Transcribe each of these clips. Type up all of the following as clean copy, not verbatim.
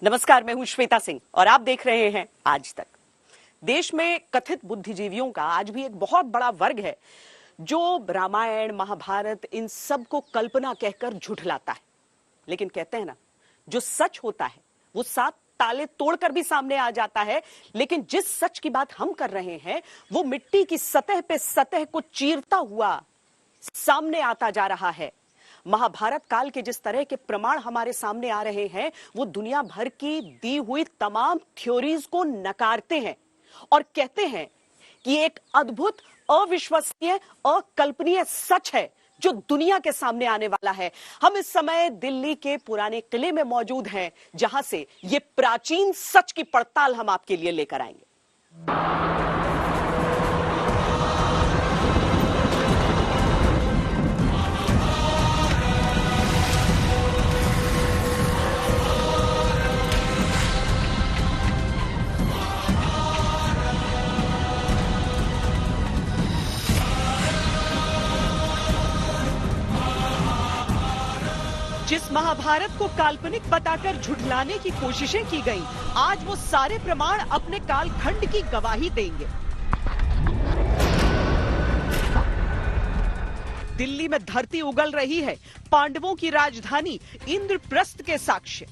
नमस्कार, मैं हूं श्वेता सिंह और आप देख रहे हैं आज तक। देश में कथित बुद्धिजीवियों का आज भी एक बहुत बड़ा वर्ग है जो रामायण, महाभारत इन सब को कल्पना कहकर झुठलाता है। लेकिन कहते हैं ना, जो सच होता है वो 7 ताले तोड़कर भी सामने आ जाता है। लेकिन जिस सच की बात हम कर रहे हैं वो मिट्टी की सतह पे सतह को चीरता हुआ सामने आता जा रहा है। महाभारत काल के जिस तरह के प्रमाण हमारे सामने आ रहे हैं वो दुनिया भर की दी हुई तमाम थ्योरीज को नकारते हैं और कहते हैं कि एक अद्भुत, अविश्वसनीय, अकल्पनीय सच है जो दुनिया के सामने आने वाला है। हम इस समय दिल्ली के पुराने किले में मौजूद हैं जहां से ये प्राचीन सच की पड़ताल हम आपके लिए लेकर आएंगे। जिस महाभारत को काल्पनिक बताकर झुठलाने की कोशिशें की गईं, आज वो सारे प्रमाण अपने कालखंड की गवाही देंगे। दिल्ली में धरती उगल रही है, पांडवों की राजधानी इंद्रप्रस्थ के साक्ष्य।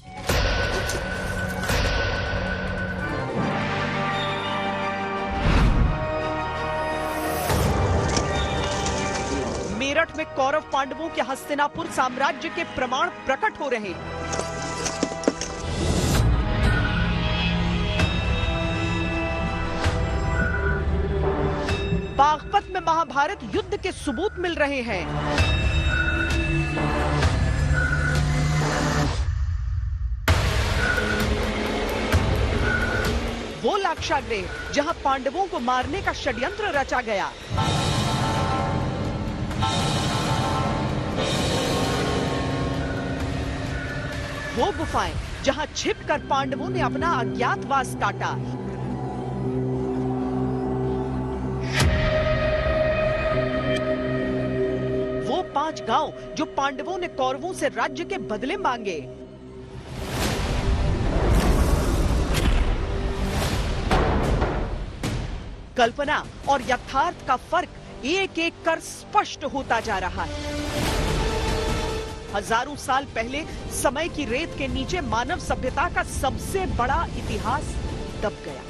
मेरठ में कौरव पांडवों के हस्तिनापुर साम्राज्य के प्रमाण प्रकट हो रहे हैं। बागपत में महाभारत युद्ध के सबूत मिल रहे हैं। वो लाक्षागृह जहां पांडवों को मारने का षड्यंत्र रचा गया। वो गुफाएं जहां छिपकर पांडवों ने अपना अज्ञातवास काटा। वो 5 गांव जो पांडवों ने कौरवों से राज्य के बदले मांगे। कल्पना और यथार्थ का फर्क एक एक कर स्पष्ट होता जा रहा है। हजारों साल पहले समय की रेत के नीचे मानव सभ्यता का सबसे बड़ा इतिहास दब गया।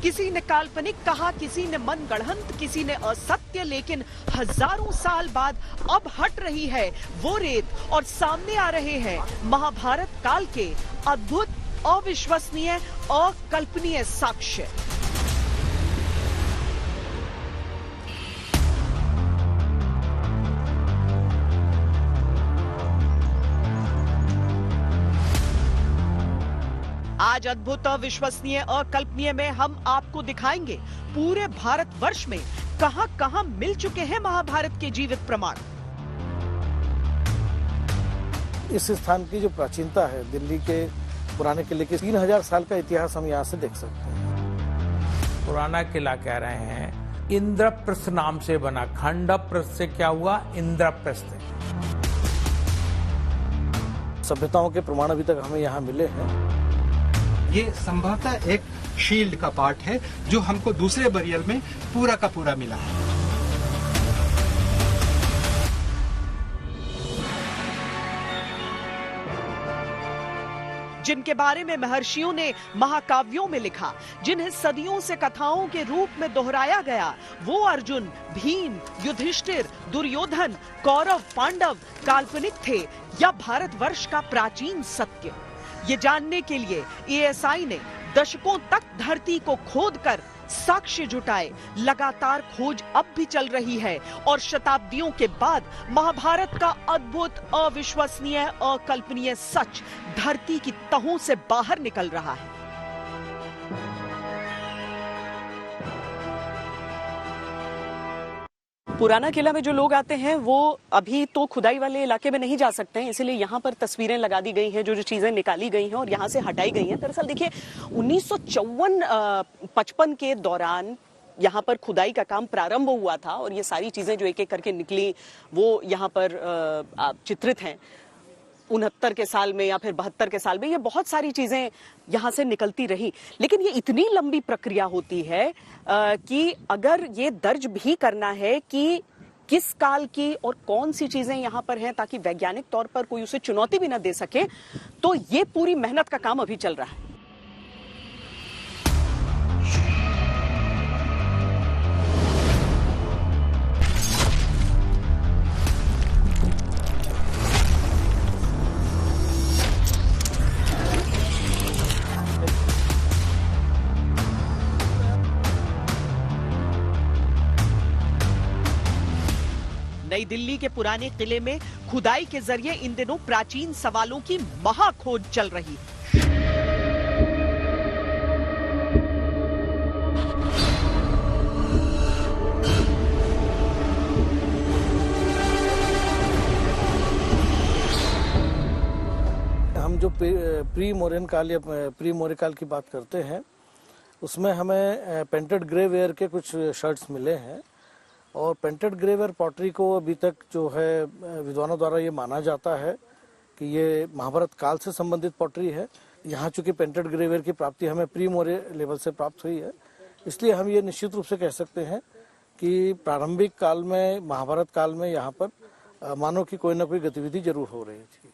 किसी ने काल्पनिक कहा, किसी ने मनगढ़ंत, किसी ने असत्य, लेकिन हजारों साल बाद अब हट रही है वो रेत और सामने आ रहे हैं महाभारत काल के अद्भुत, अविश्वसनीय, अकल्पनीय साक्ष्य। आज अद्भुत, अविश्वसनीय, अकल्पनीय में हम आपको दिखाएंगे पूरे भारतवर्ष में कहां-कहां मिल चुके हैं महाभारत के जीवित प्रमाण। इस स्थान की जो प्राचीनता है, दिल्ली के पुराने किले के 3000 साल का इतिहास हम यहाँ से देख सकते हैं। पुराना किला कह रहे हैं इंद्रप्रस्थ नाम से बना। खंडप्रस्थ से क्या हुआ? इंद्रप्रस्थ। सभ्यताओं के प्रमाण अभी तक हमें यहाँ मिले हैं। ये संभवतः एक शील्ड का पार्ट है जो हमको दूसरे बरियल में पूरा का पूरा मिला है। जिनके बारे में महर्षियों ने महाकाव्यों में लिखा, जिन्हें सदियों से कथाओं के रूप में दोहराया गया, वो अर्जुन, भीम, युधिष्ठिर, दुर्योधन, कौरव, पांडव काल्पनिक थे या भारतवर्ष का प्राचीन सत्य? ये जानने के लिए एएसआई ने दशकों तक धरती को खोदकर साक्ष्य जुटाए। लगातार खोज अब भी चल रही है और शताब्दियों के बाद महाभारत का अद्भुत, अविश्वसनीय, अकल्पनीय सच धरती की तहों से बाहर निकल रहा है। पुराना किला में जो लोग आते हैं वो अभी तो खुदाई वाले इलाके में नहीं जा सकते हैं, इसीलिए यहाँ पर तस्वीरें लगा दी गई हैं, जो चीजें निकाली गई हैं और यहाँ से हटाई गई हैं। दरअसल देखिए 1954-55 के दौरान यहाँ पर खुदाई का काम प्रारंभ हुआ था और ये सारी चीजें जो एक एक करके निकली वो यहाँ पर चित्रित हैं। 69 के साल में या फिर 72 के साल में ये बहुत सारी चीजें यहाँ से निकलती रही, लेकिन ये इतनी लंबी प्रक्रिया होती है कि अगर ये दर्ज भी करना है कि किस काल की और कौन सी चीजें यहाँ पर हैं ताकि वैज्ञानिक तौर पर कोई उसे चुनौती भी ना दे सके, तो ये पूरी मेहनत का काम अभी चल रहा है। नई दिल्ली के पुराने किले में खुदाई के जरिए इन दिनों प्राचीन सवालों की महाखोज चल रही है। हम जो प्री मौर्यन काल या प्री मौर्य काल की बात करते हैं उसमें हमें पेंटेड ग्रे वेयर के कुछ शर्ट्स मिले हैं और पेंटेड ग्रे वेयर पॉटरी को अभी तक जो है विद्वानों द्वारा ये माना जाता है कि ये महाभारत काल से संबंधित पॉटरी है। यहाँ चूंकि पेंटेड ग्रे वेयर की प्राप्ति हमें प्री मौर्य लेवल से प्राप्त हुई है, इसलिए हम ये निश्चित रूप से कह सकते हैं कि प्रारंभिक काल में महाभारत काल में यहाँ पर मानव की कोई ना कोई गतिविधि जरूर हो रही थी।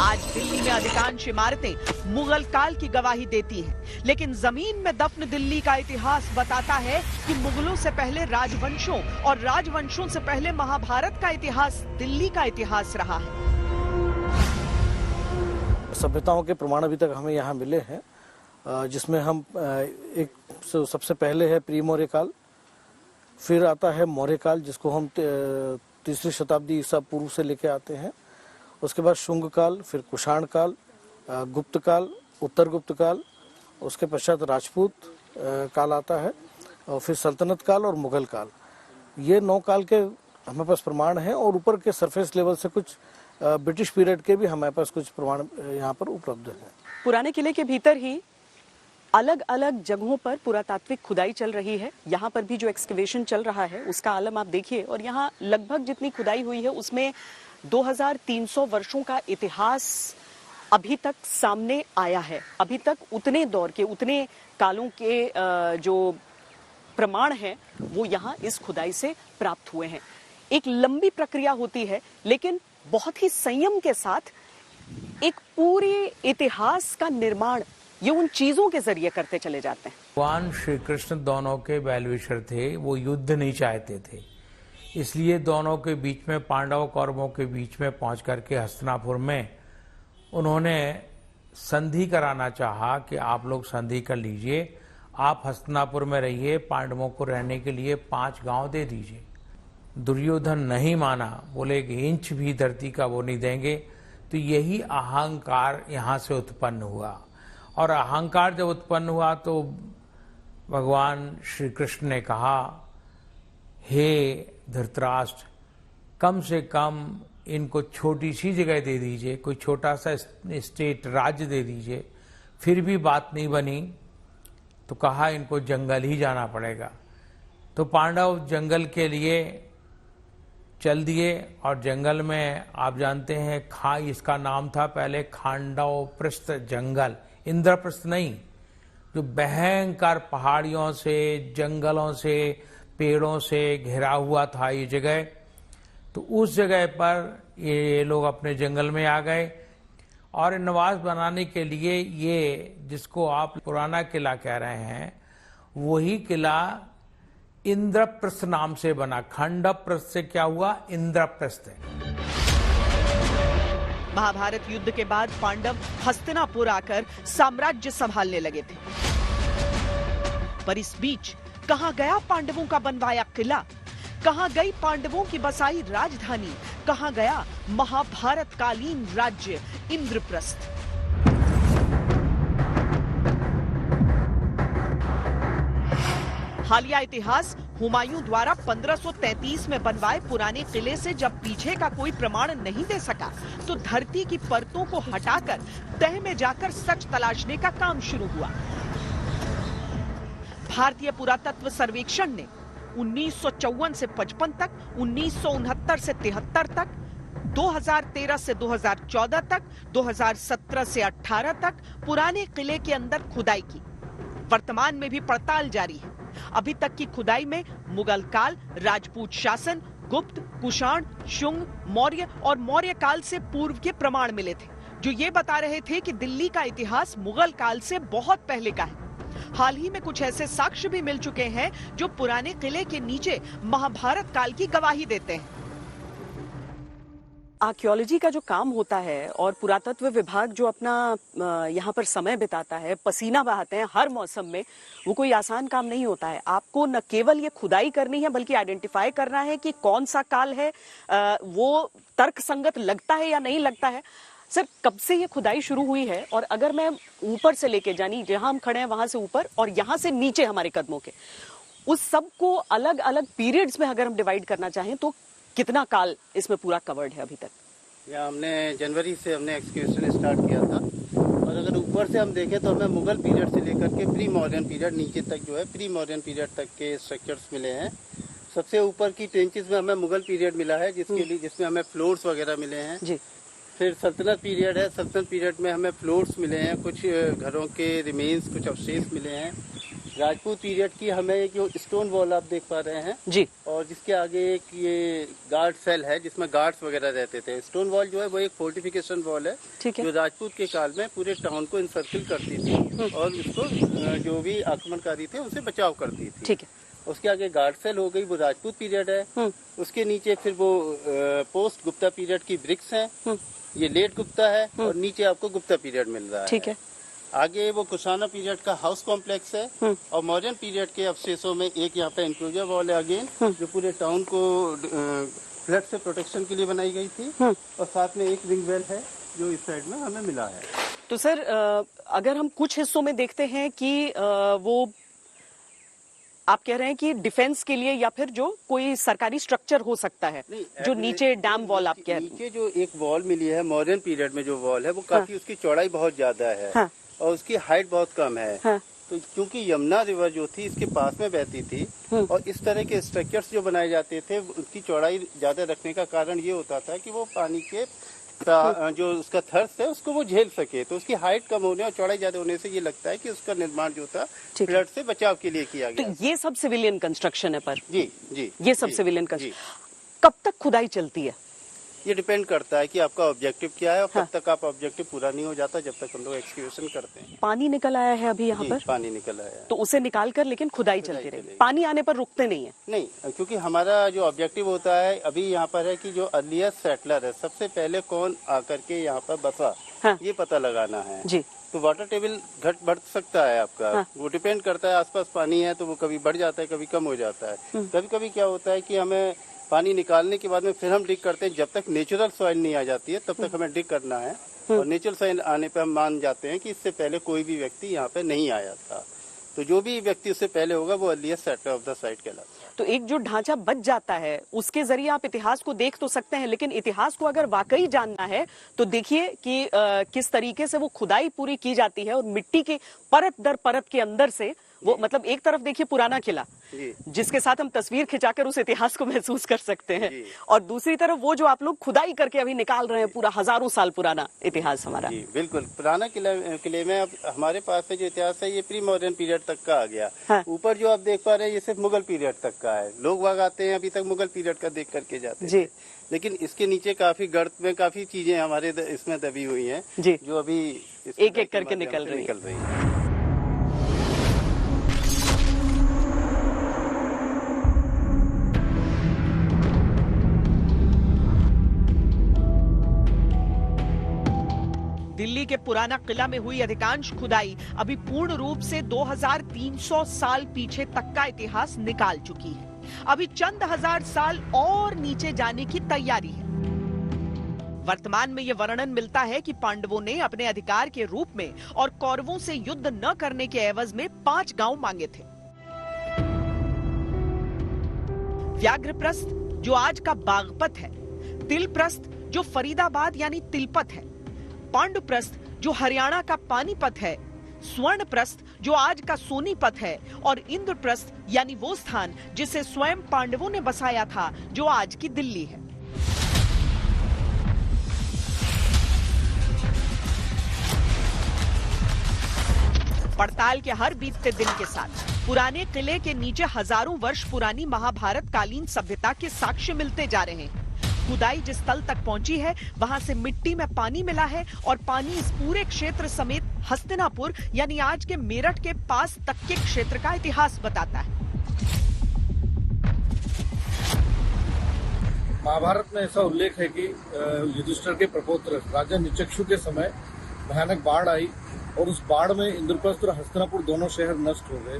आज दिल्ली में अधिकांश इमारतें मुगल काल की गवाही देती हैं, लेकिन जमीन में दफन दिल्ली का इतिहास बताता है कि मुगलों से पहले राजवंशों और राजवंशों से पहले महाभारत का इतिहास दिल्ली का इतिहास रहा है। सभ्यताओं के प्रमाण अभी तक हमें यहाँ मिले हैं, जिसमें हम एक सबसे पहले है प्री मौर्य काल, फिर आता है मौर्य काल जिसको हम 3री शताब्दी ईसा पूर्व से लेके आते हैं। उसके बाद शुंग काल, फिर कुषाण काल, गुप्त काल, उत्तर गुप्त काल, उसके पश्चात राजपूत काल आता है और फिर सल्तनत काल और मुगल काल। ये 9 काल के हमारे पास प्रमाण हैं और ऊपर के सरफेस लेवल से कुछ ब्रिटिश पीरियड के भी हमारे पास कुछ प्रमाण यहाँ पर उपलब्ध हैं। पुराने किले के भीतर ही अलग अलग जगहों पर पुरातात्विक खुदाई चल रही है। यहाँ पर भी जो एक्सकवेशन चल रहा है उसका आलम आप देखिए और यहाँ लगभग जितनी खुदाई हुई है उसमें 2300 वर्षों का इतिहास अभी तक सामने आया है। अभी तक उतने दौर के उतने कालों के जो प्रमाण हैं वो यहाँ इस खुदाई से प्राप्त हुए हैं। एक लंबी प्रक्रिया होती है लेकिन बहुत ही संयम के साथ एक पूरे इतिहास का निर्माण ये उन चीजों के जरिए करते चले जाते हैं। भगवान श्री कृष्ण दोनों के वेलविशर थे, वो युद्ध नहीं चाहते थे, इसलिए दोनों के बीच में पांडव कौरवों के बीच में पहुंच करके हस्तिनापुर में उन्होंने संधि कराना चाहा कि आप लोग संधि कर लीजिए, आप हस्तिनापुर में रहिए, पांडवों को रहने के लिए 5 गांव दे दीजिए। दुर्योधन नहीं माना, बोले एक इंच भी धरती का वो नहीं देंगे। तो यही अहंकार यहाँ से उत्पन्न हुआ और अहंकार जब उत्पन्न हुआ तो भगवान श्री कृष्ण ने कहा, हे धृतराष्ट्र, कम से कम इनको छोटी सी जगह दे दीजिए, कोई छोटा सा स्टेट राज्य दे दीजिए। फिर भी बात नहीं बनी तो कहा इनको जंगल ही जाना पड़ेगा। तो पांडव जंगल के लिए चल दिए और जंगल में आप जानते हैं इसका नाम था पहले खांडवप्रस्थ जंगल, इंद्रप्रस्थ नहीं, जो भयंकर पहाड़ियों से जंगलों से पेड़ों से घिरा हुआ था ये जगह। तो उस जगह पर ये लोग अपने जंगल में आ गए और निवास बनाने के लिए ये जिसको आप पुराना किला कह रहे हैं वही किला इंद्रप्रस्थ नाम से बना। खंडप्रस्थ से क्या हुआ, इंद्रप्रस्थ है। महाभारत युद्ध के बाद पांडव हस्तिनापुर आकर साम्राज्य संभालने लगे थे, पर इस बीच कहां गया पांडवों का बनवाया किला, कहां गई पांडवों की बसाई राजधानी, कहां गया महाभारत कालीन राज्य इंद्रप्रस्थ। हालिया इतिहास हुमायूं द्वारा 1533 में बनवाए पुराने किले से जब पीछे का कोई प्रमाण नहीं दे सका तो धरती की परतों को हटाकर तह में जाकर सच तलाशने का काम शुरू हुआ। भारतीय पुरातत्व सर्वेक्षण ने 1954 से 55 तक, 1969 से 73 तक, 2013 से 2014 तक, 2017 से 18 तक पुराने किले के अंदर खुदाई की। वर्तमान में भी पड़ताल जारी है। अभी तक की खुदाई में मुगल काल, राजपूत शासन, गुप्त, कुषाण, शुंग, मौर्य और मौर्य काल से पूर्व के प्रमाण मिले थे, जो ये बता रहे थे कि दिल्ली का इतिहास मुगल काल से बहुत पहले का है। हाल ही में कुछ ऐसे साक्ष्य भी मिल चुके हैं जो पुराने किले के नीचे महाभारत काल की गवाही देते हैं। आर्कियोलॉजी का जो काम होता है और पुरातत्व विभाग जो अपना यहाँ पर समय बिताता है, पसीना बहाते हैं हर मौसम में, वो कोई आसान काम नहीं होता है। आपको न केवल ये खुदाई करनी है बल्कि आइडेंटिफाई करना है कि कौन सा काल है, वो तर्कसंगत लगता है या नहीं लगता है। सर, कब से ये खुदाई शुरू हुई है? और अगर मैं ऊपर से लेके जानी, जहां हम खड़े हैं वहां से ऊपर और यहां से नीचे हमारे कदमों के, उस सब को अलग अलग पीरियड्स में अगर हम डिवाइड करना चाहें तो कितना काल इसमें पूरा कवर्ड है अभी तक? या हमने जनवरी से हमने एक्सक्यूशन स्टार्ट किया था, और अगर ऊपर से हम देखें तो हमें मुगल पीरियड से लेकर के प्री मॉडर्न पीरियड नीचे तक जो है प्री मॉडर्न पीरियड तक के स्ट्रक्चर्स मिले हैं। सबसे ऊपर की ट्रेंचेस में हमें मुगल पीरियड मिला है, जिसमें हमें फ्लोर्स वगैरह मिले हैं जी। फिर सल्तनत पीरियड है, सल्तनत पीरियड में हमें फ्लोर्स मिले हैं, कुछ घरों के रिमेन्स, कुछ अवशेष मिले हैं। राजपूत पीरियड की हमें एक जो स्टोन वॉल आप देख पा रहे हैं जी, और जिसके आगे एक ये गार्ड सेल है जिसमें गार्ड्स वगैरह रहते थे। स्टोन वॉल जो है वो एक फोर्टिफिकेशन वॉल है, जो राजपूत के काल में पूरे टाउन को इंसर्किल करती थी और उसको जो भी आक्रमणकारी थे उनसे बचाव करती थी। ठीक है। उसके आगे गार्ड सेल हो गई, वो राजपूत पीरियड है। उसके नीचे फिर वो पोस्ट गुप्ता पीरियड की ब्रिक्स हैं, ये लेट गुप्ता है, और नीचे आपको गुप्ता पीरियड मिल रहा है। ठीक है। आगे वो कुषाणा पीरियड का हाउस कॉम्प्लेक्स है, और मॉडर्न पीरियड के अवशेषों में एक यहाँ पे एंक्लोजर वॉल है अगेन, जो पूरे टाउन को फ्लड से प्रोटेक्शन के लिए बनाई गई थी, और साथ में एक विंग वेल है जो इस साइड में हमें मिला है। तो सर, अगर हम कुछ हिस्सों में देखते हैं कि वो आप कह रहे हैं कि डिफेंस के लिए या फिर जो कोई सरकारी स्ट्रक्चर हो सकता है, जो नीचे डैम वॉल आप कह रहे हैं। नीचे जो एक वॉल मिली है मॉडर्न पीरियड में, जो वॉल है वो काफी उसकी चौड़ाई बहुत ज्यादा है। हाँ। और उसकी हाइट बहुत कम है। हाँ। तो क्योंकि यमुना रिवर जो थी इसके पास में बहती थी, और इस तरह के स्ट्रक्चर्स जो बनाए जाते थे उसकी चौड़ाई ज्यादा रखने का कारण ये होता था कि वो पानी के जो उसका थर्स्ट है उसको वो झेल सके। तो उसकी हाइट कम होने और चौड़ाई ज्यादा होने से ये लगता है कि उसका निर्माण जो था फ्लड से बचाव के लिए किया गया। तो ये सब सिविलियन कंस्ट्रक्शन है पर जी जी, ये सब सिविलियन कंस्ट्रक्शन। कब तक खुदाई चलती है? ये डिपेंड करता है कि आपका ऑब्जेक्टिव क्या है और कब तक आप ऑब्जेक्टिव पूरा नहीं हो जाता, जब तक हम लोग एक्सक्यूशन करते हैं। पानी निकल आया है अभी यहाँ पर? पानी निकल आया है, तो उसे निकाल कर लेकिन खुदाई चलती रहेगी। पानी आने पर रुकते नहीं है? नहीं, क्योंकि हमारा जो ऑब्जेक्टिव होता है अभी यहाँ पर है कि जो अर्लीस्ट सेटलर है, सबसे पहले कौन आकर के यहाँ पर बसा, ये पता लगाना है जी। तो वाटर टेबल घट बढ़ सकता है आपका, वो डिपेंड करता है, आसपास पानी है तो वो कभी बढ़ जाता है, कभी कम हो जाता है। कभी कभी क्या होता है कि हमें पानी निकालने के बाद में फिर हम डिग करते हैं, जब तक नेचुरल सॉइल नहीं आ जाती है तब तक हमें डिग करना है, और नेचुरल सॉइल आने पे हम मान जाते हैं कि इससे पहले कोई भी व्यक्ति यहाँ पे नहीं आया था। तो जो भी व्यक्ति उससे पहले होगा वो earliest settler of the site कहलाता है। तो एक जो ढांचा बच जाता है उसके जरिए आप इतिहास को देख तो सकते हैं, लेकिन इतिहास को अगर वाकई जानना है तो देखिए कि किस तरीके से वो खुदाई पूरी की जाती है, और मिट्टी के परत दर परत के अंदर से वो, मतलब एक तरफ देखिए पुराना किला जिसके साथ हम तस्वीर खिंचाकर उस इतिहास को महसूस कर सकते हैं, और दूसरी तरफ वो जो आप लोग खुदाई करके अभी निकाल रहे हैं पूरा हजारों साल पुराना इतिहास हमारा। बिल्कुल, पुराना किले में अब हमारे पास जो इतिहास है ये प्री मॉडर्न पीरियड तक का आ गया। हाँ। ऊपर जो आप देख पा रहे हैं ये सिर्फ मुगल पीरियड तक का है। लोग वाग आते हैं अभी तक मुगल पीरियड का देख करके जाते हैं, लेकिन इसके नीचे काफी गर्त में काफी चीजें हमारे इसमें दबी हुई हैं जो अभी एक एक करके निकल रही है। दिल्ली के पुराना किला में हुई अधिकांश खुदाई अभी पूर्ण रूप से 2300 साल पीछे तक का इतिहास निकाल चुकी है। अभी चंद हजार साल और नीचे जाने की तैयारी है। वर्तमान में यह वर्णन मिलता है कि पांडवों ने अपने अधिकार के रूप में और कौरवों से युद्ध न करने के एवज में 5 गांव मांगे थे। व्याघ्रप्रस्थ जो आज का बागपत है, तिलप्रस्थ जो फरीदाबाद यानी तिलपत है, पांडुप्रस्थ जो हरियाणा का पानीपत है, स्वर्णप्रस्थ जो आज का सोनीपत है और इंद्रप्रस्थ यानी वो स्थान जिसे स्वयं पांडवों ने बसाया था जो आज की दिल्ली है। पड़ताल के हर बीतते दिन के साथ पुराने किले के नीचे हजारों वर्ष पुरानी महाभारत कालीन सभ्यता के साक्ष्य मिलते जा रहे हैं। खुदाई जिस तल तक पहुंची है वहां से मिट्टी में पानी मिला है और पानी इस पूरे क्षेत्र समेत हस्तिनापुर यानी आज के मेरठ के पास तक के क्षेत्र का इतिहास बताता है। महाभारत में ऐसा उल्लेख है कि युधिष्ठिर के प्रपौत्र राजा निचक्षु के समय भयानक बाढ़ आई और उस बाढ़ में इंद्रप्रस्थ और हस्तिनापुर दोनों शहर नष्ट हो गए।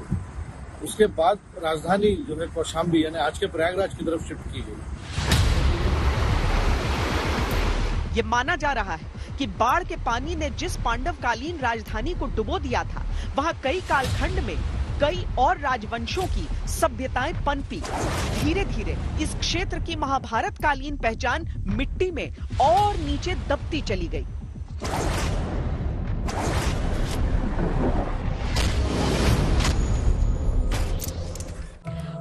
उसके बाद राजधानी जो है कौशाम्बी यानी आज के प्रयागराज की तरफ शिफ्ट की गई। ये माना जा रहा है कि बाढ़ के पानी ने जिस पांडवकालीन राजधानी को डुबो दिया था, वहां कई कालखंड में कई और राजवंशों की सभ्यताएं पनपी। धीरे धीरे इस क्षेत्र की महाभारत कालीन पहचान मिट्टी में और नीचे दबती चली गई।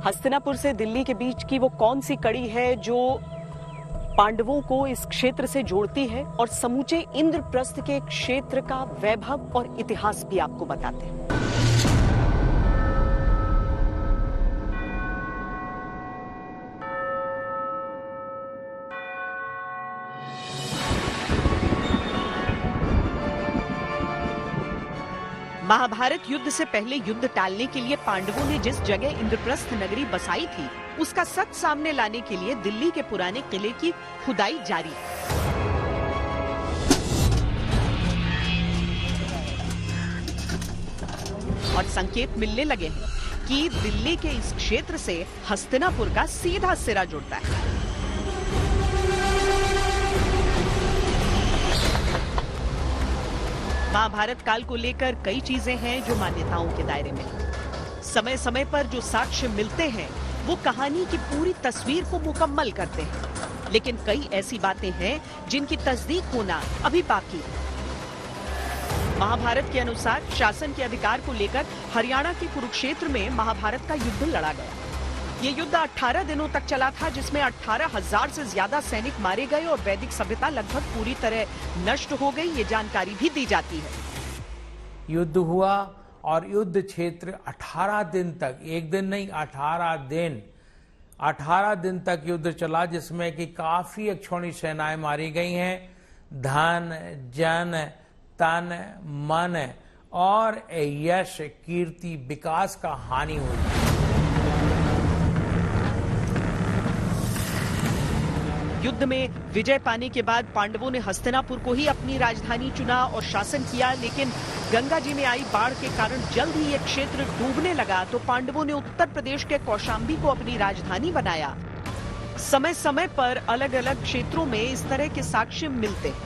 हस्तिनापुर से दिल्ली के बीच की वो कौन सी कड़ी है जो पांडवों को इस क्षेत्र से जोड़ती है और समूचे इंद्रप्रस्थ के क्षेत्र का वैभव और इतिहास भी आपको बताते हैं। महाभारत युद्ध से पहले युद्ध टालने के लिए पांडवों ने जिस जगह इंद्रप्रस्थ नगरी बसाई थी, उसका सच सामने लाने के लिए दिल्ली के पुराने किले की खुदाई जारी है। और संकेत मिलने लगे हैं कि दिल्ली के इस क्षेत्र से हस्तिनापुर का सीधा सिरा जुड़ता है। महाभारत काल को लेकर कई चीजें हैं जो मान्यताओं के दायरे में। समय समय पर जो साक्ष्य मिलते हैं वो कहानी की पूरी तस्वीर को मुकम्मल करते हैं, लेकिन कई ऐसी बातें हैं जिनकी तस्दीक होना अभी बाकी है। महाभारत के अनुसार शासन के अधिकार को लेकर हरियाणा के कुरुक्षेत्र में महाभारत का युद्ध लड़ा गया। ये युद्ध 18 दिनों तक चला था, जिसमें 18,000 से ज्यादा सैनिक मारे गए और वैदिक सभ्यता लगभग पूरी तरह नष्ट हो गई। ये जानकारी भी दी जाती है। युद्ध हुआ और युद्ध क्षेत्र 18 दिन तक, एक दिन नहीं 18 दिन तक युद्ध चला, जिसमें कि काफी अक्षौणी सेनाएं मारी गई हैं। धन, जन, तन, मन और यश, कीर्ति, विकास का हानि हुई। युद्ध में विजय पाने के बाद पांडवों ने हस्तिनापुर को ही अपनी राजधानी चुना और शासन किया, लेकिन गंगा जी में आई बाढ़ के कारण जल्द ही ये क्षेत्र डूबने लगा तो पांडवों ने उत्तर प्रदेश के कौशाम्बी को अपनी राजधानी बनाया। समय समय पर अलग अलग क्षेत्रों में इस तरह के साक्ष्य मिलते हैं।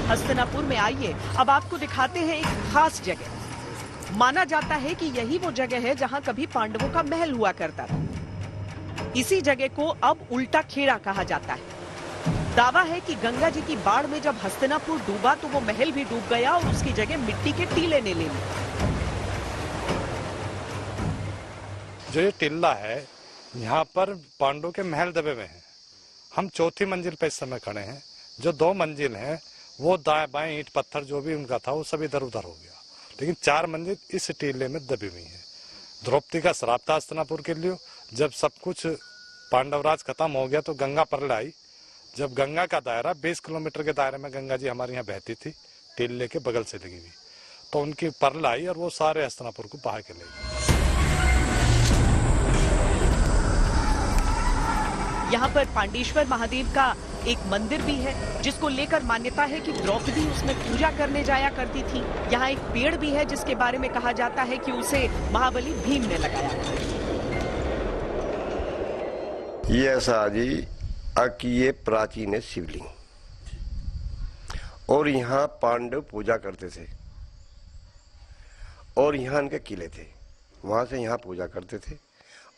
हस्तिनापुर में आइए, अब आपको दिखाते हैं एक खास जगह। माना जाता है कि यही वो जगह है जहां कभी पांडवों का महल हुआ करता था। इसी जगह को अब उल्टा खेड़ा कहा जाता है। दावा है कि गंगा जी की बाढ़ में जब हस्तिनापुर डूबा तो वो महल भी डूब गया और उसकी जगह मिट्टी के टीले ने ले ली। जो ये टिल्ला है, यहाँ पर पांडवों के महल दबे हुए हैं। हम चौथी मंजिल पे इस समय खड़े हैं। जो 2 मंजिल हैं वो दाएं बाएं ईंट पत्थर जो भी उनका था वो सब इधर उधर हो गया, लेकिन 4 मंजिल इस टीले में दबी हुई है। द्रौपदी का श्राप था हस्तिनापुर के लिए। जब सब कुछ पांडवराज खत्म हो गया तो गंगा परल आई। जब गंगा का दायरा 20 किलोमीटर के दायरे में गंगा जी हमारे यहाँ बहती थी, टीले के बगल से लगी हुई, तो उनकी परल आई और वो सारे हस्तिनापुर को बहा के ले गई। यहाँ पर पांडेश्वर महादेव का एक मंदिर भी है, जिसको लेकर मान्यता है कि द्रौपदी उसमें पूजा करने जाया करती थी। यहाँ एक पेड़ भी है जिसके बारे में कहा जाता है कि उसे महाबली भीम ने लगाया। ये ऐसा जी कि ये प्राचीन है शिवलिंग, और यहाँ पांडव पूजा करते थे और यहाँ इनके किले थे, वहां से यहाँ पूजा करते थे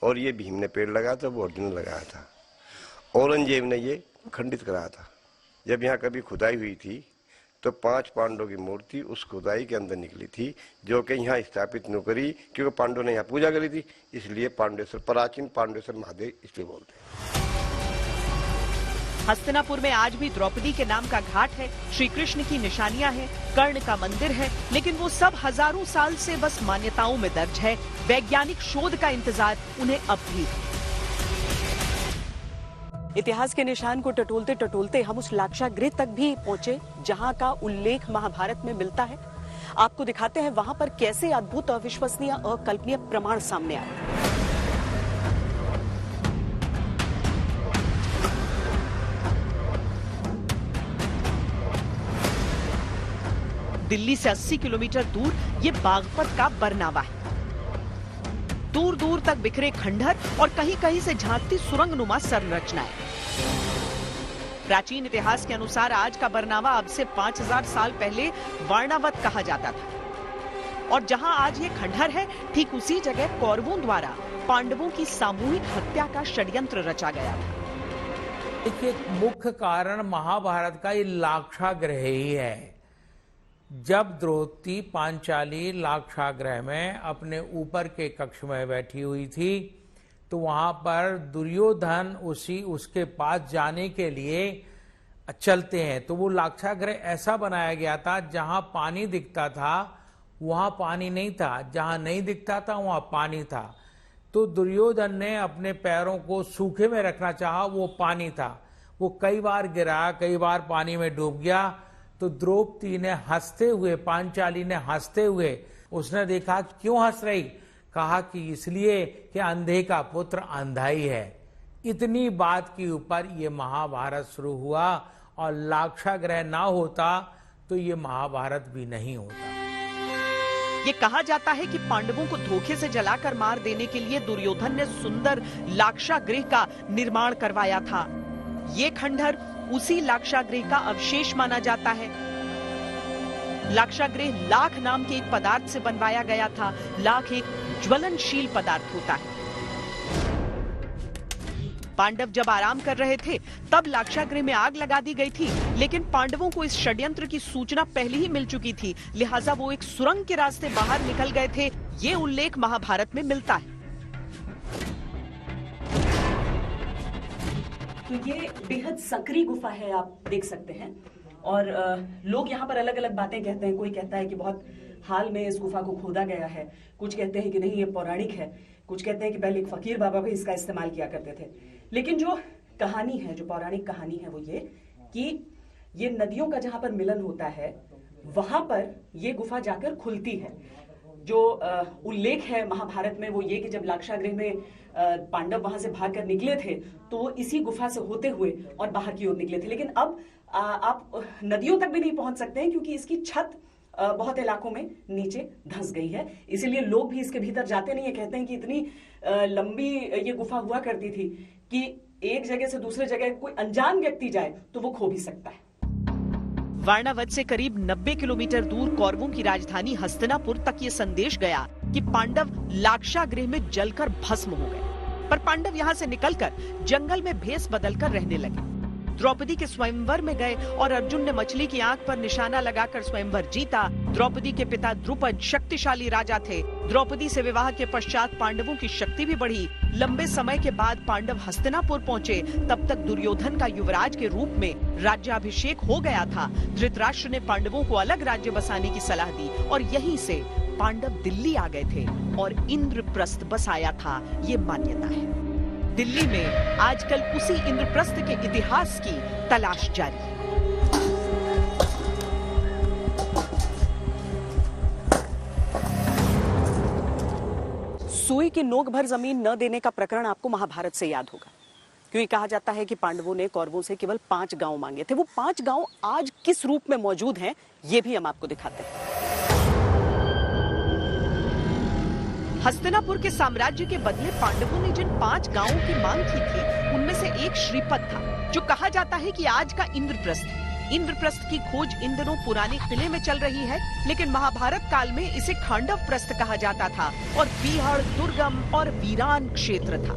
और ये भीम ने पेड़ लगाया था, वो अर्जुन ने लगाया था। औरंगजेब ने ये खंडित कराया था। जब यहाँ कभी खुदाई हुई थी तो 5 पांडवों की मूर्ति उस खुदाई के अंदर निकली थी, जो कि यहाँ स्थापित न करी, क्योंकि पांडवों ने यहाँ पूजा करी थी, इसलिए पांडेश्वर, प्राचीन पांडेश्वर महादेव इसलिए बोलते हैं। हस्तिनापुर में आज भी द्रौपदी के नाम का घाट है, श्री कृष्ण की निशानियां हैं, कर्ण का मंदिर है, लेकिन वो सब हजारों साल से बस मान्यताओं में दर्ज है। वैज्ञानिक शोध का इंतजार उन्हें अब भी है। इतिहास के निशान को टटोलते टटोलते हम उस लाक्षागृह तक भी पहुंचे जहां का उल्लेख महाभारत में मिलता है। आपको दिखाते हैं वहां पर कैसे अद्भुत, अविश्वसनीय, अकल्पनीय प्रमाण सामने आए। दिल्ली से 80 किलोमीटर दूर ये बागपत का बरनावा है। दूर दूर तक बिखरे खंडहर और कहीं कहीं से झांकती सुरंगनुमा संरचनाएं। प्राचीन इतिहास के अनुसार आज का बरनावा अब से 5000 साल पहले वारणावत कहा जाता था। और जहां आज ये खंडहर है, ठीक उसी जगह कौरवों द्वारा पांडवों की सामूहिक हत्या का षड्यंत्र रचा गया था। एक मुख्य कारण महाभारत का ये लाक्षागृह ही है। जब द्रौपदी पांचाली लाक्षागृह में अपने ऊपर के कक्ष में बैठी हुई थी, तो वहां पर दुर्योधन उसके पास जाने के लिए चलते हैं। तो वो लाक्षागृह ऐसा बनाया गया था, जहां पानी दिखता था वहां पानी नहीं था, जहां नहीं दिखता था वहां पानी था। तो दुर्योधन ने अपने पैरों को सूखे में रखना चाहा, वो पानी था। वो कई बार गिरा, कई बार पानी में डूब गया। तो द्रौपदी ने हंसते हुए, पांचाली ने हंसते हुए, उसने देखा क्यों हंस रही, कहा कि इसलिए कि अंधे का पुत्र अंधा ही है। इतनी बात के ऊपर ये महाभारत शुरू हुआ, और लाक्षागृह ना होता तो ये महाभारत भी नहीं होता। ये कहा जाता है कि पांडवों को धोखे से जलाकर मार देने के लिए दुर्योधन ने सुंदर लाक्षागृह का निर्माण करवाया था। ये खंडहर उसी लाक्षागृह का अवशेष माना जाता है। लाक्षागृह लाख नाम के एक पदार्थ से बनवाया गया था। लाख एक ज्वलनशील पदार्थ होता है। पांडव जब आराम कर रहे थे तब लाक्षागृह में आग लगा दी गई थी, लेकिन पांडवों को इस षड्यंत्र की सूचना पहले ही मिल चुकी थी, लिहाजा वो एक सुरंग के रास्ते बाहर निकल गए थे। ये उल्लेख महाभारत में मिलता है। तो ये बेहद सकरी गुफा है, आप देख सकते हैं। और लोग यहाँ पर अलग अलग बातें कहते हैं। कोई कहता है कि बहुत हाल में इस गुफा को खोदा गया है, कुछ कहते हैं कि नहीं ये पौराणिक है, कुछ कहते हैं कि पहले एक फकीर बाबा भी इसका इस्तेमाल किया करते थे। लेकिन जो कहानी है, जो पौराणिक कहानी है, वो ये कि ये नदियों का जहां पर मिलन होता है वहां पर ये गुफा जाकर खुलती है। जो उल्लेख है महाभारत में वो ये कि जब लाक्षागृह में पांडव वहां से भागकर निकले थे तो वो इसी गुफा से होते हुए और बाहर की ओर निकले थे। लेकिन अब आप नदियों तक भी नहीं पहुंच सकते हैं, क्योंकि इसकी छत बहुत इलाकों में नीचे धंस गई है। इसीलिए लोग भी इसके भीतर जाते नहीं है। कहते हैं कि इतनी लंबी ये गुफा हुआ करती थी कि एक जगह से दूसरे जगह कोई अनजान व्यक्ति जाए तो वो खो भी सकता है। वारणावत से करीब 90 किलोमीटर दूर कौरवों की राजधानी हस्तिनापुर तक ये संदेश गया कि पांडव लाक्षागृह में जलकर भस्म हो गए। पर पांडव यहाँ से निकलकर जंगल में भेष बदलकर रहने लगे। द्रौपदी के स्वयंवर में गए और अर्जुन ने मछली की आंख पर निशाना लगाकर स्वयंवर जीता। द्रौपदी के पिता द्रुपद शक्तिशाली राजा थे। द्रौपदी से विवाह के पश्चात पांडवों की शक्ति भी बढ़ी। लंबे समय के बाद पांडव हस्तिनापुर पहुंचे। तब तक दुर्योधन का युवराज के रूप में राज्याभिषेक हो गया था। धृतराष्ट्र ने पांडवों को अलग राज्य बसाने की सलाह दी और यहीं से पांडव दिल्ली आ गए थे और इंद्रप्रस्थ बसाया था, ये मान्यता है। दिल्ली में आजकल उसी इंद्रप्रस्थ के इतिहास की तलाश जारी है। सुई की नोक भर जमीन न देने का प्रकरण आपको महाभारत से याद होगा, क्योंकि कहा जाता है कि पांडवों ने कौरवों से केवल 5 गांव मांगे थे। वो 5 गांव आज किस रूप में मौजूद हैं, ये भी हम आपको दिखाते हैं। हस्तिनापुर के साम्राज्य के बदले पांडवों ने जिन 5 गांवों की मांग की थी, उनमें से एक श्रीपद था, जो कहा जाता है कि आज का इंद्रप्रस्थ है। इंद्रप्रस्थ की खोज इन दिनों पुराने किले में चल रही है, लेकिन महाभारत काल में इसे खांडव प्रस्थ कहा जाता था और बीहड़ दुर्गम और वीरान क्षेत्र था।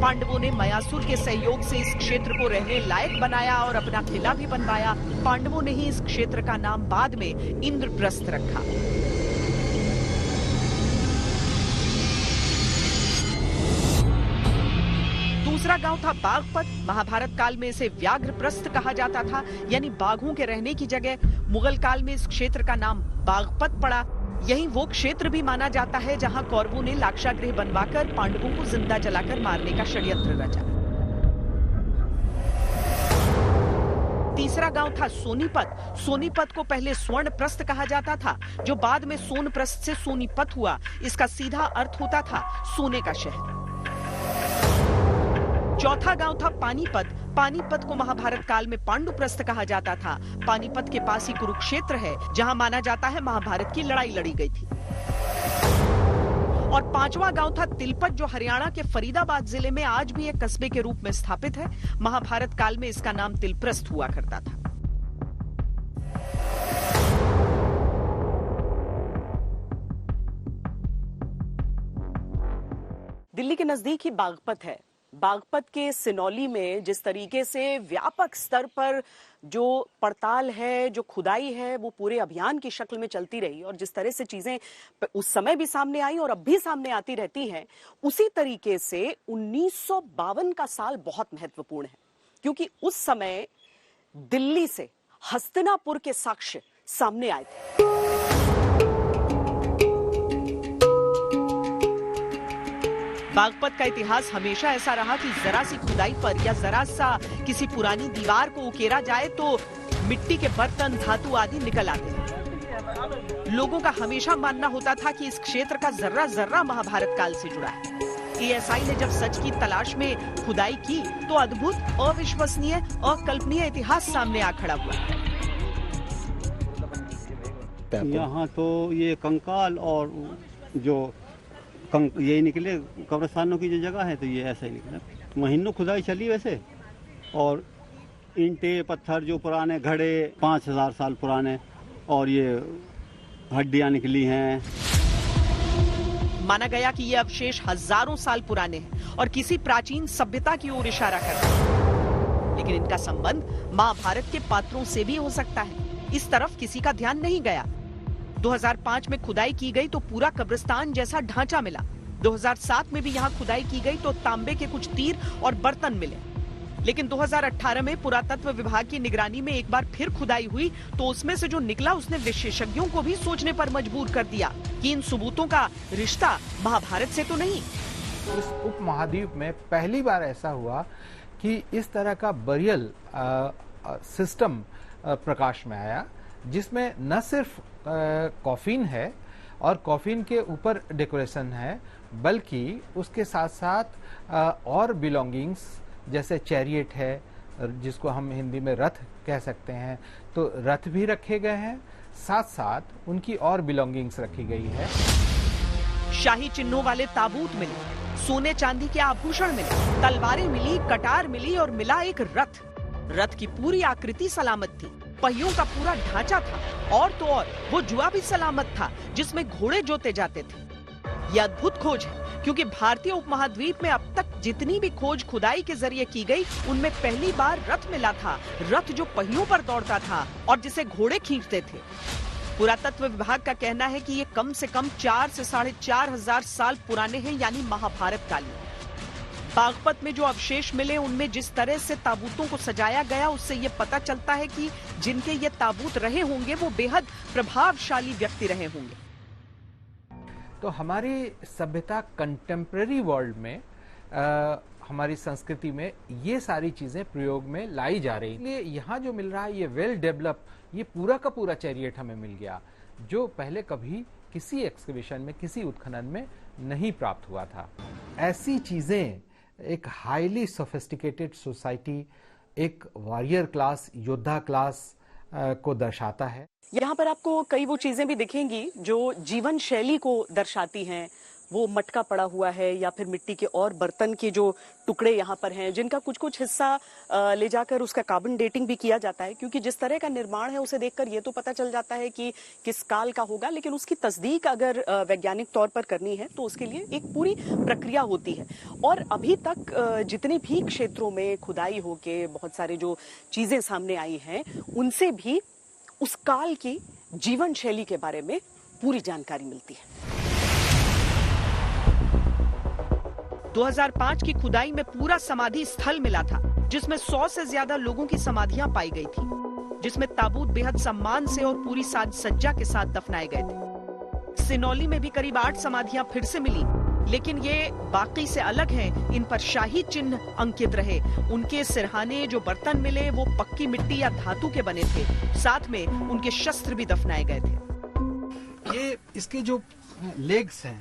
पांडवों ने मयासुर के सहयोग से इस क्षेत्र को रहने लायक बनाया और अपना किला भी बनवाया। पांडवों ने ही इस क्षेत्र का नाम बाद में इंद्रप्रस्थ रखा। दूसरा गांव था बागपत। महाभारत काल में इसे व्याघ्रप्रस्थ कहा जाता था, यानी बाघों के रहने की जगह। मुगल काल में इस क्षेत्र का नाम बागपत पड़ा। यही वो क्षेत्र भी माना जाता है जहां कौरवों ने लाक्षागृह बनवाकर पांडवों को जिंदा जलाकर मारने का षड्यंत्र रचा। तीसरा गांव था सोनीपत। सोनीपत को पहले स्वर्णप्रस्थ कहा जाता था, जो बाद में सोनप्रस्थ से सोनीपत हुआ। इसका सीधा अर्थ होता था सोने का शहर। चौथा गांव था पानीपत। पानीपत को महाभारत काल में पांडुप्रस्थ कहा जाता था। पानीपत के पास ही कुरुक्षेत्र है, जहां माना जाता है महाभारत की लड़ाई लड़ी गई थी। और पांचवा गांव था तिलपत, जो हरियाणा के फरीदाबाद जिले में आज भी एक कस्बे के रूप में स्थापित है। महाभारत काल में इसका नाम तिलप्रस्थ हुआ करता था। दिल्ली के नजदीक ही बागपत है। बागपत के सिनौली में जिस तरीके से व्यापक स्तर पर जो पड़ताल है, जो खुदाई है, वो पूरे अभियान की शक्ल में चलती रही और जिस तरह से चीजें उस समय भी सामने आई और अब भी सामने आती रहती हैं, उसी तरीके से 1952 का साल बहुत महत्वपूर्ण है, क्योंकि उस समय दिल्ली से हस्तिनापुर के साक्ष्य सामने आए थे। बागपत का इतिहास हमेशा ऐसा रहा कि जरा सी खुदाई पर या जरा सा किसी पुरानी दीवार को उकेरा जाए तो मिट्टी के बर्तन, धातु आदि निकल आते हैं। लोगों का हमेशा मानना होता था कि इस क्षेत्र का जर्रा जर्रा महाभारत काल से जुड़ा है। एएसआई ने जब सच की तलाश में खुदाई की तो अद्भुत, अविश्वसनीय, अकल्पनीय इतिहास सामने आ खड़ा हुआ। यहाँ तो ये कंकाल और जो यही निकले कब्रिस्तानों की जो जगह है, तो ये ऐसा ही निकला। महीनों खुदाई चली वैसे, और ईंटे पत्थर जो पुराने घड़े 5000 साल पुराने, और ये हड्डियां निकली हैं। माना गया कि ये अवशेष हजारों साल पुराने हैं और किसी प्राचीन सभ्यता की ओर इशारा करते हैं, लेकिन इनका संबंध महाभारत के पात्रों से भी हो सकता है। इस तरफ किसी का ध्यान नहीं गया। 2005 में खुदाई की गई तो पूरा कब्रिस्तान जैसा ढांचा मिला। 2007 में भी यहाँ खुदाई की गई तो तांबे के कुछ तीर और बर्तन मिले। लेकिन 2018 में पुरातत्व विभाग की निगरानी में एक बार फिर खुदाई हुई तो उसमें से जो निकला उसने विशेषज्ञों को भी सोचने पर मजबूर कर दिया कि इन सबूतों का रिश्ता महाभारत से तो नहीं। इस उपमहाद्वीप में पहली बार ऐसा हुआ कि इस तरह का बरियल सिस्टम प्रकाश में आया, जिसमें न सिर्फ कॉफिन है और कॉफिन के ऊपर डेकोरेशन है, बल्कि उसके साथ साथ और बिलोंगिंग्स जैसे चैरियट है, जिसको हम हिंदी में रथ कह सकते हैं, तो रथ भी रखे गए हैं, साथ साथ उनकी और बिलोंगिंग्स रखी गई है। शाही चिन्हों वाले ताबूत मिले, सोने चांदी के आभूषण मिले, तलवारें मिली, कटार मिली और मिला एक रथ। रथ की पूरी आकृति सलामत थी, पहियों का पूरा ढांचा था, और तो और वो जुआ भी सलामत था जिसमें घोड़े जोते जाते थे। यह अद्भुत खोज है, क्योंकि भारतीय उपमहाद्वीप में अब तक जितनी भी खोज खुदाई के जरिए की गई, उनमें पहली बार रथ मिला था। रथ जो पहियों पर दौड़ता था और जिसे घोड़े खींचते थे। पुरातत्व विभाग का कहना है कि ये कम से कम 4 से 4500 साल पुराने हैं, यानी महाभारत कालीन। बागपत में जो अवशेष मिले उनमें जिस तरह से ताबूतों को सजाया गया, उससे ये पता चलता है कि जिनके ये ताबूत रहे होंगे वो बेहद प्रभावशाली व्यक्ति रहे होंगे। तो हमारी सभ्यता कंटेम्प्रेरी वर्ल्ड में हमारी संस्कृति में ये सारी चीजें प्रयोग में लाई जा रही, इसलिए यहाँ जो मिल रहा है ये वेल डेवलप, ये पूरा का पूरा चैरियट हमें मिल गया, जो पहले कभी किसी एक्सकवेशन में, किसी उत्खनन में नहीं प्राप्त हुआ था। ऐसी चीजें एक हाईली सोफिस्टिकेटेड सोसाइटी, एक वॉरियर क्लास, योद्धा क्लास को दर्शाता है। यहाँ पर आपको कई वो चीजें भी दिखेंगी जो जीवन शैली को दर्शाती हैं, वो मटका पड़ा हुआ है या फिर मिट्टी के और बर्तन के जो टुकड़े यहाँ पर हैं, जिनका कुछ कुछ हिस्सा ले जाकर उसका कार्बन डेटिंग भी किया जाता है, क्योंकि जिस तरह का निर्माण है उसे देखकर ये तो पता चल जाता है कि किस काल का होगा, लेकिन उसकी तस्दीक अगर वैज्ञानिक तौर पर करनी है तो उसके लिए एक पूरी प्रक्रिया होती है। और अभी तक जितने भी क्षेत्रों में खुदाई होके बहुत सारे जो चीजें सामने आई हैं, उनसे भी उस काल की जीवन शैली के बारे में पूरी जानकारी मिलती है। 2005 की खुदाई में पूरा समाधि स्थल मिला था, जिसमें 100 से ज्यादा लोगों की समाधियां पाई गई थी, जिसमें ताबूत बेहद सम्मान से और पूरी साज सज्जा के साथ दफनाए गए थे। सिनौली में भी करीब 8 समाधियां फिर से मिली, लेकिन ये बाकी से अलग हैं। इन पर शाही चिन्ह अंकित रहे। उनके सिरहाने जो बर्तन मिले वो पक्की मिट्टी या धातु के बने थे, साथ में उनके शस्त्र भी दफनाए गए थे। ये इसके जो लेग्स हैं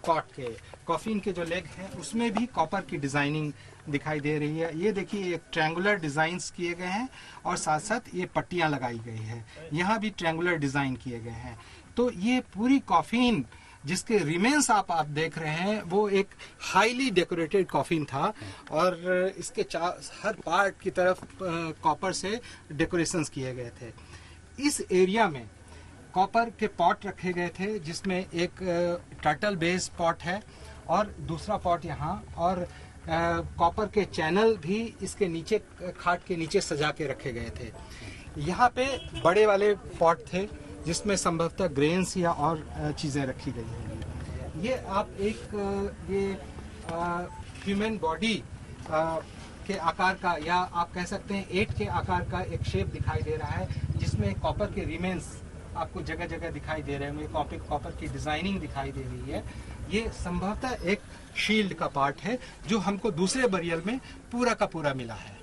कॉट के, कॉफिन के जो लेग हैं, उसमें भी कॉपर की डिजाइनिंग दिखाई दे रही है। ये देखिए, एक ट्रायंगुलर डिजाइन्स किए गए हैं और साथ साथ ये पट्टियां लगाई गई है। यहाँ भी ट्रायंगुलर डिजाइन किए गए हैं। तो ये पूरी कॉफिन जिसके रिमेन्स आप देख रहे हैं, वो एक हाईली डेकोरेटेड कॉफिन था और इसके हर पार्ट की तरफ कॉपर से डेकोरेशंस किए गए थे। इस एरिया में कॉपर के पॉट रखे गए थे, जिसमें एक टर्टल बेस पॉट है और दूसरा पॉट यहाँ, और कॉपर के चैनल भी इसके नीचे, खाट के नीचे सजा के रखे गए थे। यहाँ पे बड़े वाले पॉट थे जिसमें संभवतः ग्रेन्स या और चीजें रखी गई हैं। ये आप एक ह्यूमन बॉडी के आकार का, या आप कह सकते हैं 8 के आकार का एक शेप दिखाई दे रहा है, जिसमें कॉपर के रिमेन्स आपको जगह जगह दिखाई दे रहे हैं। कॉपर की डिजाइनिंग दिखाई दे रही है। ये संभवतः एक शील्ड का पार्ट है जो हमको दूसरे बरियल में पूरा का पूरा मिला है।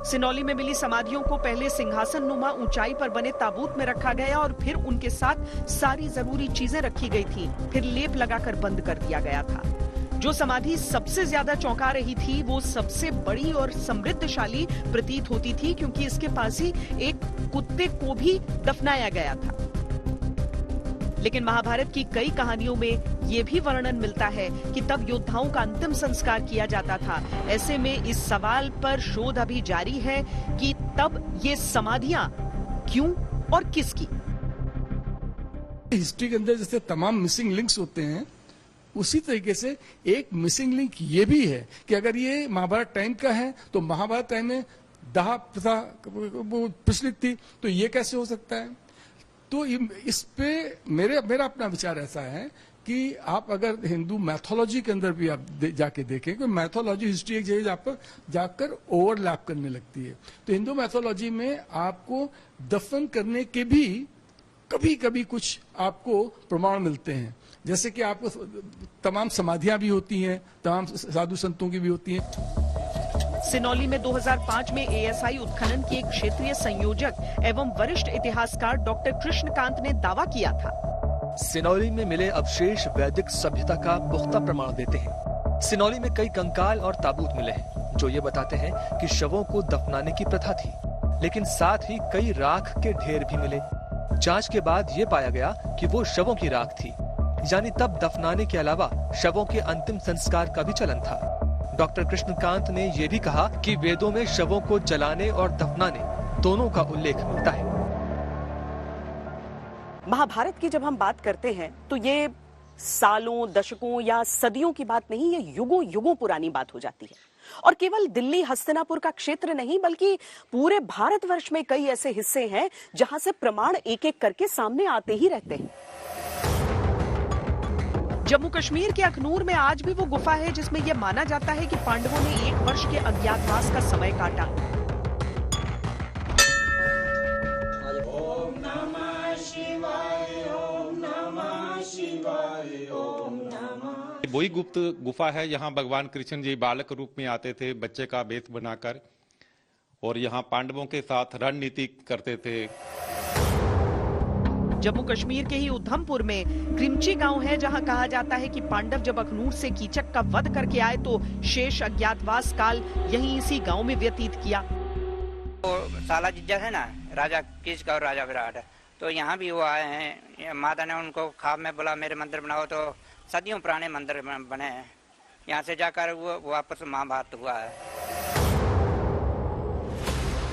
सिनौली में मिली समाधियों को पहले सिंहासन नुमा ऊंचाई पर बने ताबूत में रखा गया और फिर उनके साथ सारी जरूरी चीजें रखी गई थी, फिर लेप लगाकर बंद कर दिया गया था। जो समाधि सबसे ज्यादा चौंका रही थी वो सबसे बड़ी और समृद्धशाली प्रतीत होती थी, क्योंकि इसके पास ही एक कुत्ते को भी दफनाया गया था। लेकिन महाभारत की कई कहानियों में ये भी वर्णन मिलता है कि तब योद्धाओं का अंतिम संस्कार किया जाता था। ऐसे में इस सवाल पर शोध अभी जारी है कि तब ये समाधियां क्यों और किसकी। हिस्ट्री के अंदर जैसे तमाम मिसिंग लिंक्स होते हैं, उसी तरीके से एक मिसिंग लिंक ये भी है कि अगर ये महाभारत टाइम का है तो महाभारत टाइम में दाह प्रथा प्रचलित थी, तो ये कैसे हो सकता है। तो इस पे मेरा अपना विचार ऐसा है कि आप अगर हिंदू मैथोलॉजी के अंदर भी आप जाके देखें, कि मैथोलॉजी हिस्ट्री एक जगह पर जाकर ओवरलैप करने लगती है। तो हिंदू मैथोलॉजी में आपको दफन करने के भी कभी कभी कुछ आपको प्रमाण मिलते हैं, जैसे कि आपको तमाम समाधियां भी होती हैं, तमाम साधु संतों की भी होती हैं। सिनौली में 2005 में एएसआई उत्खनन के एक क्षेत्रीय संयोजक एवं वरिष्ठ इतिहासकार डॉक्टर कृष्णकांत ने दावा किया था। सिनौली में मिले अवशेष वैदिक सभ्यता का पुख्ता प्रमाण देते हैं। सिनौली में कई कंकाल और ताबूत मिले हैं जो ये बताते हैं कि शवों को दफनाने की प्रथा थी, लेकिन साथ ही कई राख के ढेर भी मिले। जांच के बाद ये पाया गया कि वो शवों की राख थी, यानी तब दफनाने के अलावा शवों के अंतिम संस्कार का भी चलन था। डॉक्टर कृष्णकांत ने यह भी कहा कि वेदों में शवों को जलाने और दफनाने दोनों का उल्लेख मिलता है। महाभारत की जब हम बात करते हैं तो ये सालों, दशकों या सदियों की बात नहीं, ये युगों युगों पुरानी बात हो जाती है। और केवल दिल्ली हस्तिनापुर का क्षेत्र नहीं, बल्कि पूरे भारतवर्ष में कई ऐसे हिस्से हैं जहां से प्रमाण एक एक करके सामने आते ही रहते हैं। जम्मू कश्मीर के अखनूर में आज भी वो गुफा है जिसमें यह माना जाता है कि पांडवों ने 1 वर्ष के अज्ञातवास का समय काटा। ओम नमः शिवाय, ओम नमः शिवाय, ओम नमः। वही गुप्त गुफा है, यहाँ भगवान कृष्ण जी बालक रूप में आते थे, बच्चे का वेश बनाकर, और यहाँ पांडवों के साथ रणनीति करते थे। जम्मू कश्मीर के ही उधमपुर में क्रिमची गांव है, जहां कहा जाता है कि पांडव जब अखनूर से कीचक का वध करके आए तो शेष अज्ञातवास काल यहीं इसी गांव में व्यतीत किया। तो साला जिज्जर है ना, राजा कीचक और राजा विराट, तो यहाँ भी वो आए हैं, माता ने उनको ख्वाब में बोला मेरे मंदिर बनाओ, तो सदियों पुराने मंदिर बने हैं। यहाँ से जाकर वो वापस महाभारत हुआ है।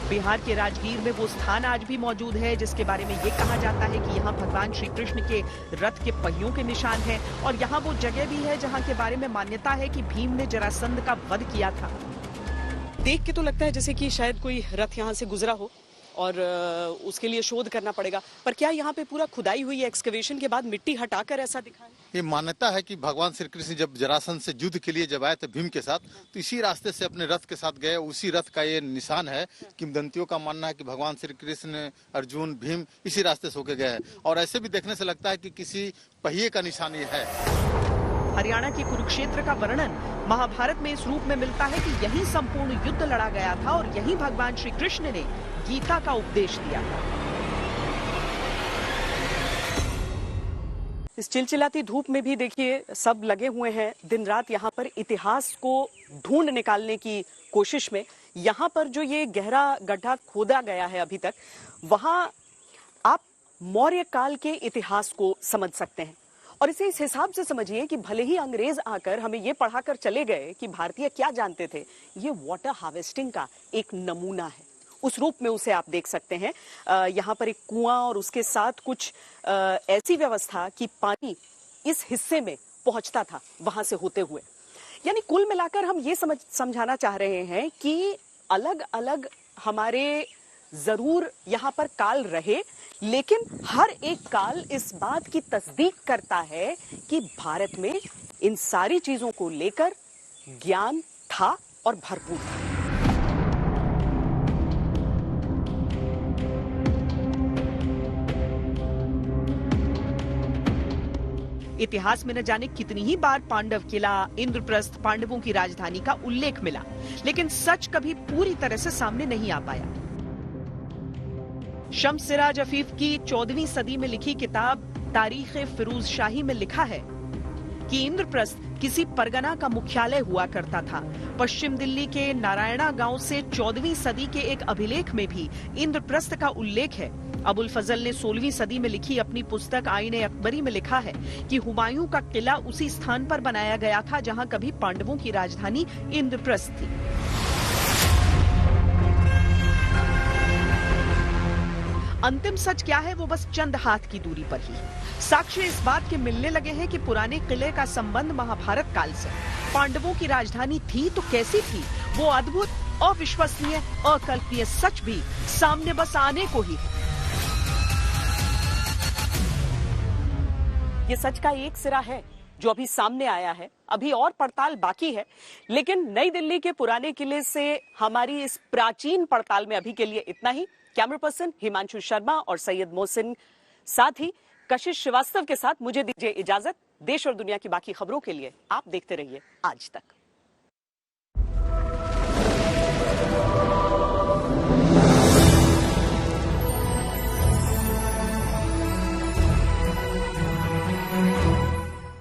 बिहार के राजगीर में वो स्थान आज भी मौजूद है जिसके बारे में ये कहा जाता है कि यहाँ भगवान श्री कृष्ण के रथ के पहियों के निशान हैं, और यहाँ वो जगह भी है जहाँ के बारे में मान्यता है कि भीम ने जरासंध का वध किया था। देख के तो लगता है जैसे कि शायद कोई रथ यहाँ से गुजरा हो और उसके लिए शोध करना पड़ेगा, पर क्या यहाँ पे पूरा खुदाई हुई है, एक्सकवेशन के बाद मिट्टी हटाकर ऐसा दिखा है? ये मान्यता है कि भगवान श्री कृष्ण जब जरासंध से युद्ध के लिए जब आए थे भीम के साथ, तो इसी रास्ते से अपने रथ के साथ गए, उसी रथ का ये निशान है। किंवदंतियों का मानना है कि भगवान श्री कृष्ण, अर्जुन, भीम इसी रास्ते से होके गए हैं, और ऐसे भी देखने से लगता है कि किसी पहिए का निशान ये है। हरियाणा के कुरुक्षेत्र का वर्णन महाभारत में इस रूप में मिलता है कि यहीं संपूर्ण युद्ध लड़ा गया था और यहीं भगवान श्री कृष्ण ने गीता का उपदेश दिया। इस चिलचिलाती धूप में भी देखिए सब लगे हुए हैं दिन रात यहाँ पर इतिहास को ढूंढ निकालने की कोशिश में। यहाँ पर जो ये गहरा गड्ढा खोदा गया है अभी तक, वहां आप मौर्य काल के इतिहास को समझ सकते हैं, और इसे इस हिसाब से समझिए कि भले ही अंग्रेज आकर हमें ये पढ़ाकर चले गए कि भारतीय क्या जानते थे, ये वाटर हार्वेस्टिंग का एक नमूना है, उस रूप में उसे आप देख सकते हैं। यहाँ पर एक कुआं और उसके साथ कुछ ऐसी व्यवस्था कि पानी इस हिस्से में पहुंचता था वहां से होते हुए। यानी कुल मिलाकर हम ये समझाना चाह रहे हैं कि अलग अलग हमारे जरूर यहाँ पर काल रहे, लेकिन हर एक काल इस बात की तस्दीक करता है कि भारत में इन सारी चीजों को लेकर ज्ञान था और भरपूर था। इतिहास में न जाने कितनी ही बार पांडव किला, इंद्रप्रस्थ, पांडवों की राजधानी का उल्लेख मिला, लेकिन सच कभी पूरी तरह से सामने नहीं आ पाया। शम्स सिराज अफीफ की 14वीं सदी में लिखी किताब तारीख फिरोज शाही में लिखा है कि इंद्रप्रस्थ किसी परगना का मुख्यालय हुआ करता था। पश्चिम दिल्ली के नारायणा गांव से 14वीं सदी के एक अभिलेख में भी इंद्रप्रस्थ का उल्लेख है। अबुल फजल ने 16वीं सदी में लिखी अपनी पुस्तक आईने अकबरी में लिखा है कि हुमायूं का किला उसी स्थान पर बनाया गया था जहां कभी पांडवों की राजधानी इंद्रप्रस्थ थी। अंतिम सच क्या है वो बस चंद हाथ की दूरी पर ही। साक्ष्य इस बात के मिलने लगे हैं कि पुराने किले का संबंध महाभारत काल से। पांडवों की राजधानी थी तो कैसी थी, वो अद्भुत, अविश्वसनीय, अकल्पनीय सच भी सामने बस आने को ही है। ये सच का एक सिरा है जो अभी सामने आया है, अभी और पड़ताल बाकी है, लेकिन नई दिल्ली के पुराने किले से हमारी इस प्राचीन पड़ताल में अभी के लिए इतना ही। कैमरा पर्सन हिमांशु शर्मा और सैयद मोहसिन, साथ ही कशिश श्रीवास्तव के साथ मुझे दीजिए इजाजत। देश और दुनिया की बाकी खबरों के लिए आप देखते रहिए आज तक।